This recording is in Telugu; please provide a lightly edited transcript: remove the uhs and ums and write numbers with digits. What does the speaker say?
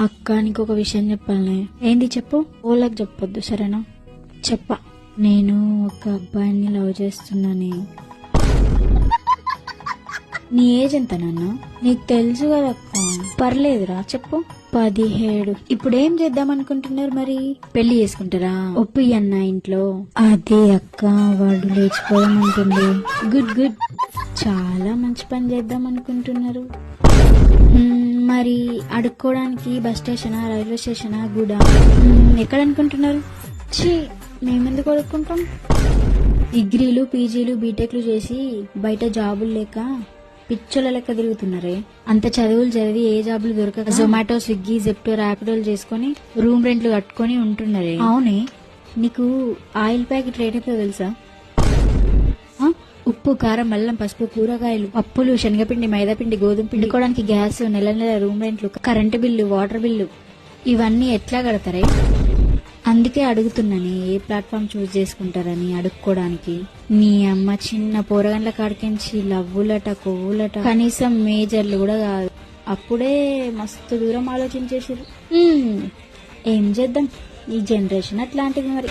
అక్క నీకు ఒక విషయం చెప్పాలనే. ఏంది చెప్పు. ఓలాకి చెప్పొద్దు సరేనా. చెప్ప నేను ఒక అబ్బాయిని లవ్ చేస్తున్నాని. నీ ఏజ్ ఎంత నాన్న? నీకు తెలుసు కదా అక్క. పర్లేదురా చెప్పు. 17. ఇప్పుడేం చేద్దాం అనుకుంటున్నారు మరి? పెళ్లి చేసుకుంటారా? ఒప్పి అన్న ఇంట్లో. అదే అక్క వాడు లేచిపోదామంటుంది. గుడ్ గుడ్, చాలా మంచి పని చేద్దాం అనుకుంటున్నారు. మరి అడుక్కోవడానికి బస్ స్టేషనా, రైల్వే స్టేషనా, గుడా, ఎక్కడ అనుకుంటున్నారు? ఛీ, మేమెందుకు అడుక్కుంటాం? డిగ్రీలు, పీజీలు, బీటెక్లు చేసి బయట జాబులు లేక పిచ్చోళ్ళ లెక్క తిరుగుతున్నారే. అంత చదువులు చదివి ఏ జాబులు దొరకక జొమాటో, స్విగ్గీ, జెప్టో, ర్యాపిడోలు చేసుకుని రూమ్ రెంట్లు కట్టుకుని ఉంటున్నారే. అవునే, నీకు ఆయిల్ ప్యాకెట్ రేట్ అయితే తెలుసా? ఉప్పు, కారం, అల్లం, పసుపు, కూరగాయలు, పప్పులు, శనగపిండి, మైదాపిండి, గోధుమ పిండి కొనుక్కోవడానికి గ్యాస్, నెల నెల రూమ్ రెంట్లు, కరెంటు బిల్లు, వాటర్ బిల్లు, ఇవన్నీ ఎట్లా కడతారే? అందుకే అడుగుతున్నాను ఏ ప్లాట్ఫామ్ చూస్ చేసుకుంటారని అడుక్కోవడానికి. నీ అమ్మ చిన్న పోరగండ్ల కాడికించి లవ్వులట, కొవ్వులట, కనీసం మేజర్లు కూడా కాదు. అప్పుడే మస్తు దూరం ఆలోచించేసారు. ఏం చేద్దాం, ఈ జనరేషన్ అట్లాంటిది మరి.